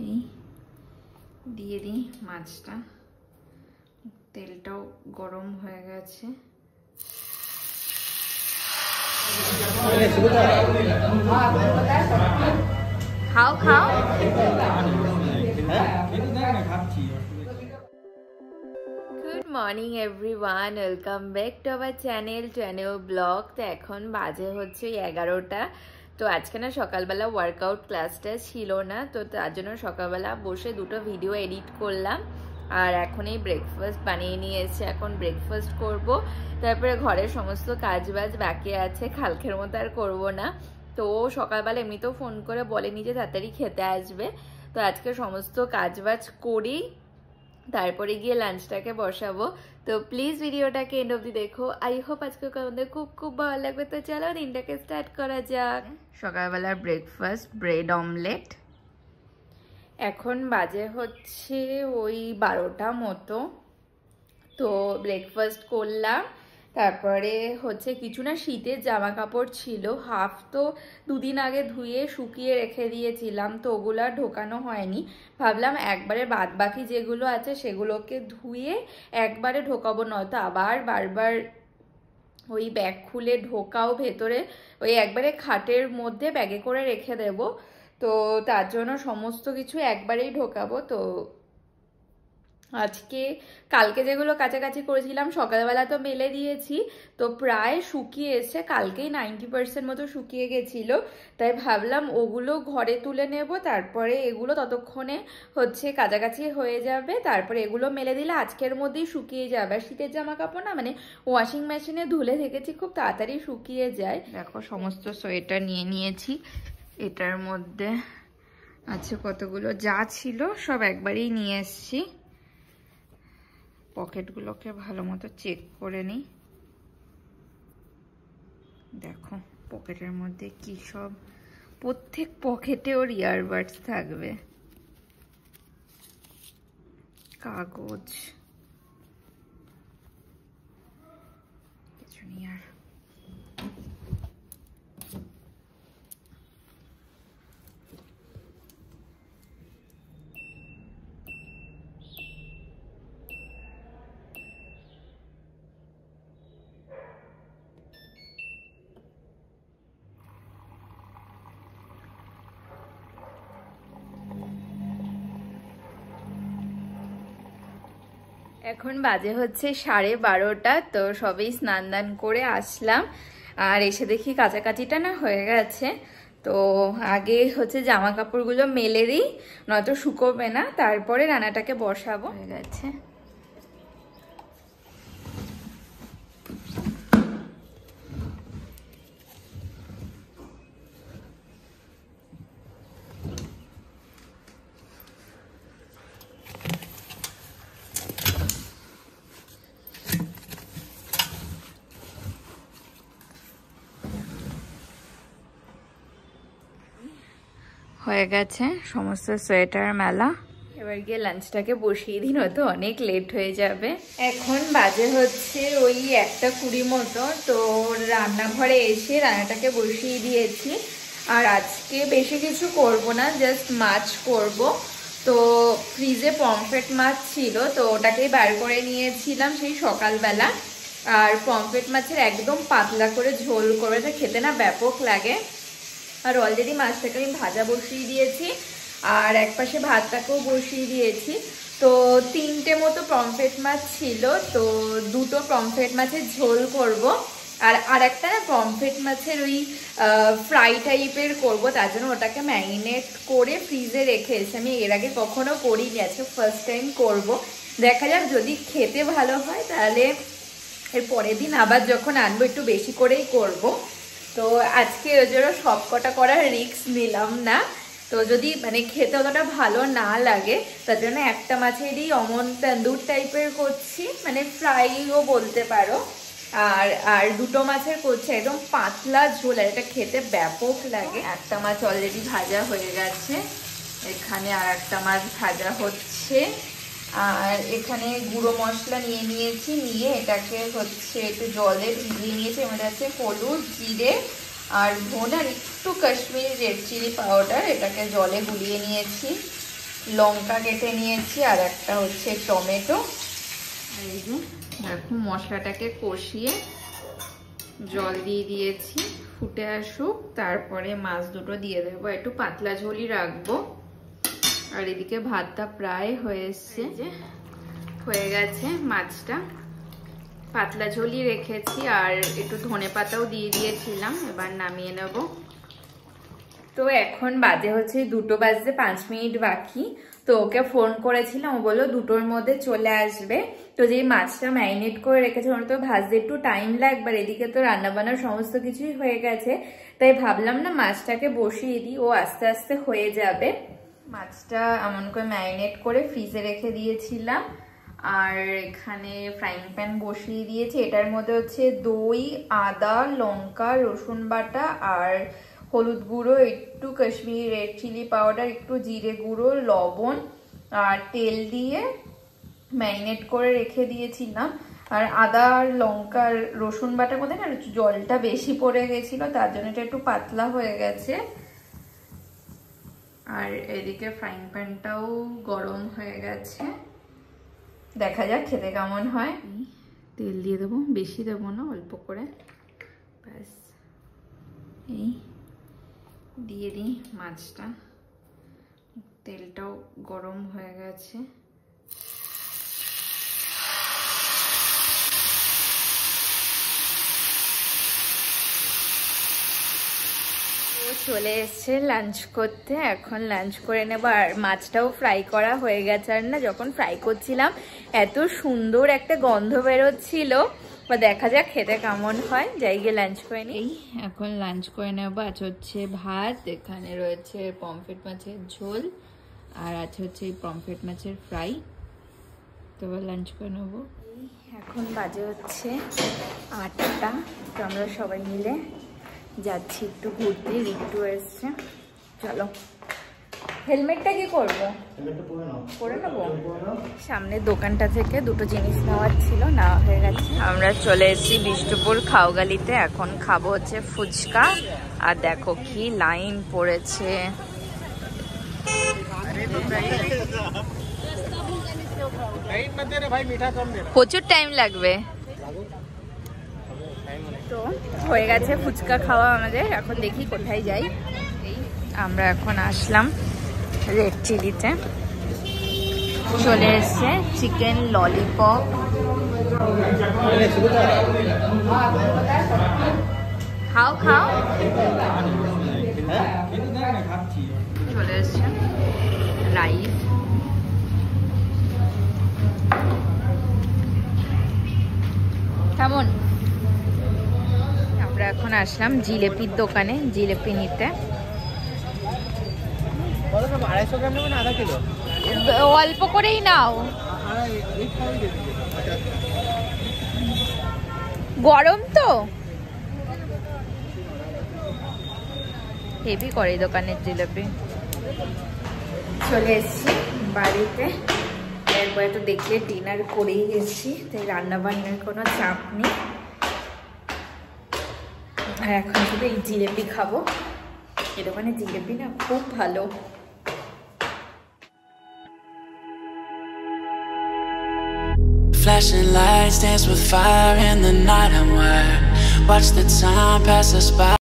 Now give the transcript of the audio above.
এই দিয়ে দিই মাছটা, তেলটাও গরম হয়ে গেছে। খাও খাও। Good morning everyone, welcome back to our channel blog. তো এখন বাজে হচ্ছে 11টা। তো আজকে না সকালবেলা ওয়ার্কআউট ক্লাসটা ছিল না, তো তার জন্য সকালবেলা বসে দুটো ভিডিও এডিট করলাম। আর এখন এই ব্রেকফাস্ট বানিয়ে নিয়ে এসে এখন ব্রেকফাস্ট করব। তারপরে ঘরের সমস্ত কাজবাজ বাকি আছে, কালকের মতো আর করবো না। তো সকালবেলা এমনিতেও ফোন করে বলেনি যে তাড়াতাড়ি খেতে আসবে। তো আজকে সমস্ত কাজবাজ করি, তারপরে গিয়ে লাঞ্চটাকে বসাবো। তো প্লিজ ভিডিওটাকে এন্ড অবধি দেখো। আই হোপ আজকে আমাদের খুব খুব ভালো লাগবে। তো চলো দিনটাকে স্টার্ট করা যাক। সকালবেলার ব্রেকফাস্ট ব্রেড অমলেট। এখন বাজে হচ্ছে ওই 12টা মতো। তো ব্রেকফাস্ট করলাম, তারপরে হচ্ছে কিছু না শীতের জামা কাপড় ছিল, হাফ তো দুদিন আগে ধুয়ে শুকিয়ে রেখে দিয়েছিলাম, তো ওগুলো আর ঢোকানো হয়নি। ভাবলাম একবারে বাদ বাকি যেগুলো আছে সেগুলোকে ধুয়ে একবারে ঢোকাবো, নয়তো আবার বারবার ওই ব্যাগ খুলে ঢোকাও ভেতরে, ওই একবারে খাটের মধ্যে ব্যাগে করে রেখে দেব। তো তার জন্য সমস্ত কিছু একবারেই ঢোকাবো। তো আজকে কালকে যেগুলো কাছাকাছি করেছিলাম সকালবেলা তো মেলে দিয়েছি, তো প্রায় শুকিয়ে এসে, কালকেই 90% মতো শুকিয়ে গেছিল। তাই ভাবলাম ওগুলো ঘরে তুলে নেব, তারপরে এগুলো ততক্ষণে হচ্ছে কাছাকাছি হয়ে যাবে, তারপরে এগুলো মেলে দিলে আজকের মধ্যেই শুকিয়ে যাবে। আর শীতের জামা কাপড় না মানে ওয়াশিং মেশিনে ধুলে রেখেছি, খুব তাড়াতাড়ি শুকিয়ে যায়। দেখো সমস্ত সোয়েটার নিয়ে নিয়েছি, এটার মধ্যে আছে কতগুলো, যা ছিল সব একবারেই নিয়ে এসছি। পকেটগুলোকে ভালো মতো চেক করে নিই। দেখো পকেটের মধ্যে কি সব, প্রত্যেক পকেটে ওর ইয়ারবাডস থাকবে, কাগজ, কিছু নেই আর। এখন বাজে হচ্ছে 12:30। তো সবেই স্নান দান করে আসলাম, আর এসে দেখি কাছাকাছিটা না হয়ে গেছে। তো আগে হচ্ছে জামা কাপড়গুলো মেলে দিই, নয়তো শুকোবে না, তারপরে রান্নাটাকে বসাবো। হয়ে গেছে। হয়ে গেছে সমস্ত সোয়েটার মেলা, এবার গিয়ে লাঞ্চটাকে বসিয়ে দিন, হয়তো অনেক লেট হয়ে যাবে। এখন বাজে হচ্ছে ওই 1:20 মতো। তো রান্নাঘরে এসে রান্নাটাকে বসিয়ে দিয়েছি। আর আজকে বেশি কিছু করব না, জাস্ট মাছ করব। তো ফ্রিজে পমফ্রেট মাছ ছিল, তো ওটাকেই বার করে নিয়েছিলাম সেই সকালবেলা। আর পমফ্রেট মাছের একদম পাতলা করে ঝোল করবে, এটা খেতে না ব্যাপক লাগে। আর অলরেডি মাছটাকে আমি ভাজা বসিয়ে দিয়েছি, আর একপাশে ভাতটাকেও বসিয়ে দিয়েছি। তো 3টে মতো পমফ্রেট মাছ ছিল, তো 2টো পমফ্রেট মাছের ঝোল করব। আর একটা না পমফ্রেট মাছের ওই ফ্রাই টাইপের করব, তার জন্য ওটাকে ম্যারিনেট করে ফ্রিজে রেখে এসে, আমি এর আগে কখনো করিনি, আজকে ফার্স্ট টাইম করব। দেখা যাক, যদি খেতে ভালো হয় তাহলে এর পরের দিন আবার যখন আনবো একটু বেশি করেই করব। তো আজকে ওই জন্য সব কটা করার রিস্ক নিলাম না। তো যদি মানে খেতে অতটা ভালো না লাগে, তার জন্য একটা মাছেরই অমন তন্দুর টাইপের করছি, মানে ফ্রাইও বলতে পারো। আর 2টো মাছের করছি একদম পাতলা ঝোল, আর এটা খেতে ব্যাপক লাগে। একটা মাছ অলরেডি ভাজা হয়ে গেছে, এখানে আর একটা মাছ ভাজা হচ্ছে। আর এখানে গুঁড়ো মশলা নিয়ে নিয়েছি, নিয়ে এটাকে হচ্ছে একটু জলে ভিজিয়ে নিয়েছি। এর মধ্যে আছে হলুদ, জিরে আর ধনে, আর একটু কাশ্মীরি রেড চিলি পাউডার, এটাকে জলে গুলিয়ে নিয়েছি। লঙ্কা কেটে নিয়েছি, আর একটা হচ্ছে টমেটো। এই যে দেখো মশলাটাকে কষিয়ে জল দিয়ে দিয়েছি, ফুটে আসুক, তারপরে মাছ দুটো দিয়ে দেবো। একটু পাতলা ঝোলই রাখবো। আর এদিকে ভাতটা প্রায় হয়ে এসছে, যে হয়ে গেছে মাছটা, পাতলা ঝোলই রেখেছি, আর একটু ধনে পাতাও দিয়ে দিয়েছিলাম। এবার নামিয়ে নেব। তো এখন বাজে হচ্ছে 2টো বাজতে 5 মিনিট বাকি। তো ওকে ফোন করেছিলাম, ও বললো 2টোর মধ্যে চলে আসবে। তো যেই মাছটা ম্যারিনেট করে রেখেছে ওটা তো ভাজতে একটু টাইম লাগবে, এদিকে তো রান্নাবান্নার সমস্ত কিছুই হয়ে গেছে, তাই ভাবলাম না মাছটাকে বসিয়ে দিই, ও আস্তে আস্তে হয়ে যাবে। মাছটা এমন করে ম্যারিনেট করে ফ্রিজে রেখে দিয়েছিলাম। আর এখানে ফ্রাইং প্যান বসিয়ে দিয়েছি। এটার মধ্যে হচ্ছে দই, আদা, লঙ্কা, রসুন বাটা, আর হলুদ গুঁড়ো, একটু কাশ্মীরি রেড চিলি পাউডার, একটু জিরে গুঁড়ো, লবণ আর তেল দিয়ে ম্যারিনেট করে রেখে দিয়েছিলাম। আর আদা আর লঙ্কা আর রসুন বাটার মধ্যে না জলটা বেশি পড়ে গেছিল, তার জন্য এটা একটু পাতলা হয়ে গেছে। আর এদিকে ফ্রাইং প্যানটাও গরম হয়ে গেছে, দেখা যাক খেতে কেমন হয়। তেল দিয়ে দেবো, বেশি দেবো না, অল্প করে, ব্যাস। এই দিয়ে দিই মাছটা, তেলটাও গরম হয়ে গেছে। চলে এসছে লাঞ্চ করতে, এখন লাঞ্চ করে নেব। আর মাছটাও ফ্রাই করা হয়ে গেছে। আর না যখন ফ্রাই করছিলাম এত সুন্দর একটা গন্ধ বেরোচ্ছিল, বা দেখা যাক খেতে কেমন হয়। যাই গিয়ে লাঞ্চ করে নিই। এখন লাঞ্চ করে নেব। আজ হচ্ছে ভাত, এখানে রয়েছে পমফ্রেট মাছের ঝোল, আর আছে হচ্ছে পমফ্রেট মাছের ফ্রাই। তো লাঞ্চ করে নেব। এখন বাজে হচ্ছে 8টা। তো আমরা সবাই মিলে যাচ্ছি একটু ঘুরতে, ঋতু এসছে। চলো, হেলমেটটা কি করবো? পরে নেবো। সামনের দোকানটা থেকে 2টো জিনিস নেওয়ার ছিল, নেওয়া হয়ে গেছে। আমরা চলে এসেছি বিষ্ণুপুর খাওগালিতে। এখন খাবো হচ্ছে ফুচকা। আর দেখো কি লাইন পড়েছে। প্রচুর টাইম লাগবে। তো হয়ে গেছে ফুচকা খাওয়া আমাদের, এখন দেখি কোথায় যাই। আমরা এখন আসলাম রেড চিলিতে। চলে এসছে চিকেন ললিপপ, খাও খাও। চলে এসছে রাইস, কেমন? আমরা এখন আসলাম জিলেপির দোকানে জিলেপি নিতে। অল্প করেই নাও, গরম তো। হেভি করে দোকানের জিলেপি। চলে এসছি বাড়িতে, এরপরে তো দেখলে ডিনার করেই এসছি, তাই রান্না বান্নার কোনো চাপ নেই। আর এখন শুধু এই জিলেপি খাবো। এই দোকানে জিলেপি না খুব ভালো। Flashing lights dance with fire in the night. I'm wired. Watch the time pass us by.